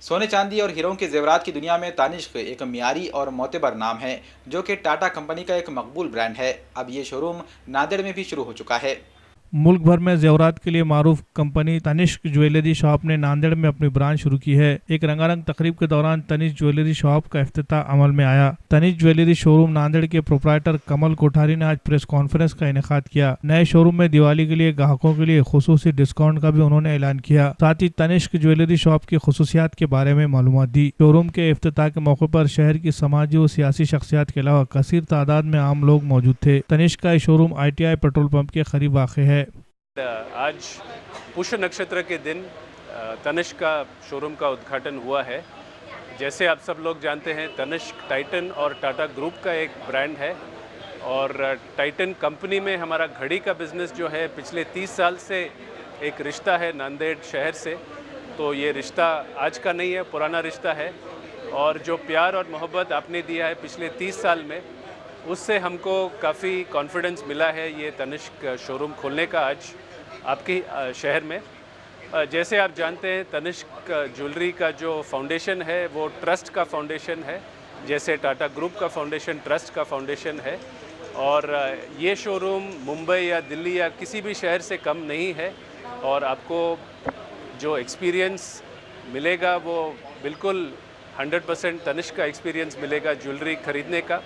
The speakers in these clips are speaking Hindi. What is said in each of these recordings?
सोने चांदी और हीरों के जेवरात की दुनिया में तानिष्क एक मियारी और मोतबर नाम है, जो कि टाटा कंपनी का एक मकबूल ब्रांड है। अब ये शोरूम नांदेड़ में भी शुरू हो चुका है। मुल्क भर में जेवरात के लिए मारूफ कंपनी तनिष्क ज्वेलरी शॉप ने नांदेड़ में अपनी ब्रांच शुरू की है। एक रंगारंग तकरीब के दौरान तनिष्क ज्वेलरी शॉप का इफ्तिताह अमल में आया। तनिष्क ज्वेलरी शोरूम नांदेड़ के प्रोप्राइटर कमल कोठारी ने आज प्रेस कॉन्फ्रेंस का इनेकाद किया। नए शोरूम में दिवाली के लिए ग्राहकों के लिए खुसूसी डिस्काउंट का भी उन्होंने ऐलान किया। साथ ही तनिष्क ज्वेलरी शॉप की खुसूसियात के बारे में मालूमात दी। शोरूम के इफ्तिताह के मौके पर शहर की समाजी और सियासी शख्सियात के अलावा कसीर तादाद में आम लोग मौजूद थे। तनिष्क का शोरूम ITI पेट्रोल पंप के करीब वाक़ है। आज पुष्य नक्षत्र के दिन तनिष्क का शोरूम का उद्घाटन हुआ है। जैसे आप सब लोग जानते हैं, तनिष्क टाइटन और टाटा ग्रुप का एक ब्रांड है और टाइटन कंपनी में हमारा घड़ी का बिज़नेस जो है पिछले 30 साल से एक रिश्ता है नांदेड़ शहर से। तो ये रिश्ता आज का नहीं है, पुराना रिश्ता है और जो प्यार और मोहब्बत आपने दिया है पिछले 30 साल में, उससे हमको काफ़ी कॉन्फिडेंस मिला है ये तनिष्क शोरूम खोलने का आज आपके शहर में। जैसे आप जानते हैं, तनिष्क ज्वेलरी का जो फाउंडेशन है वो ट्रस्ट का फाउंडेशन है, जैसे टाटा ग्रुप का फाउंडेशन ट्रस्ट का फाउंडेशन है। और ये शोरूम मुंबई या दिल्ली या किसी भी शहर से कम नहीं है और आपको जो एक्सपीरियंस मिलेगा वो बिल्कुल 100% तनिष्क का एक्सपीरियंस मिलेगा ज्वेलरी ख़रीदने का।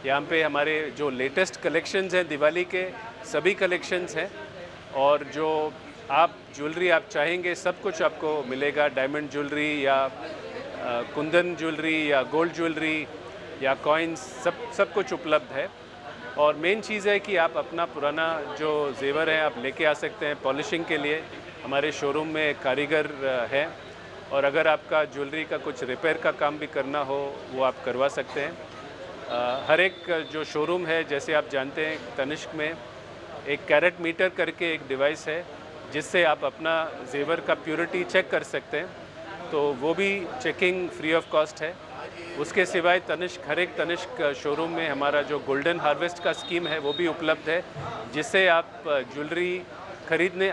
यहाँ पे हमारे जो लेटेस्ट कलेक्शंस हैं, दिवाली के सभी कलेक्शंस हैं और जो आप ज्वेलरी आप चाहेंगे सब कुछ आपको मिलेगा। डायमंड ज्वेलरी या कुंदन ज्वेलरी या गोल्ड ज्वेलरी या कॉइन्स, सब कुछ उपलब्ध है। और मेन चीज़ है कि आप अपना पुराना जो जेवर है आप लेके आ सकते हैं पॉलिशिंग के लिए। हमारे शोरूम में कारीगर हैं और अगर आपका ज्वेलरी का कुछ रिपेयर का काम भी करना हो वो आप करवा सकते हैं। हर एक जो शोरूम है, जैसे आप जानते हैं, तनिष्क में एक कैरेट मीटर करके एक डिवाइस है जिससे आप अपना जेवर का प्योरिटी चेक कर सकते हैं, तो वो भी चेकिंग फ्री ऑफ कॉस्ट है। उसके सिवाय तनिष्क हर एक तनिष्क शोरूम में हमारा जो गोल्डन हार्वेस्ट का स्कीम है वो भी उपलब्ध है, जिससे आप ज्वेलरी खरीदने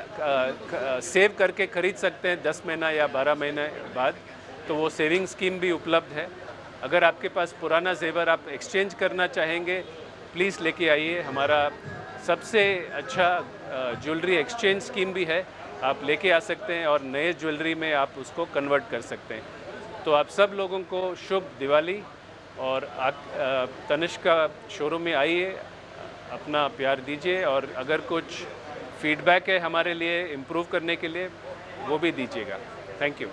सेव करके ख़रीद सकते हैं 10 महीना या 12 महीने बाद। तो वो सेविंग स्कीम भी उपलब्ध है। अगर आपके पास पुराना जेवर आप एक्सचेंज करना चाहेंगे, प्लीज़ लेके आइए। हमारा सबसे अच्छा ज्वेलरी एक्सचेंज स्कीम भी है, आप लेके आ सकते हैं और नए ज्वेलरी में आप उसको कन्वर्ट कर सकते हैं। तो आप सब लोगों को शुभ दिवाली और तनिष्क का शोरूम में आइए, अपना प्यार दीजिए और अगर कुछ फीडबैक है हमारे लिए इम्प्रूव करने के लिए वो भी दीजिएगा। Thank you.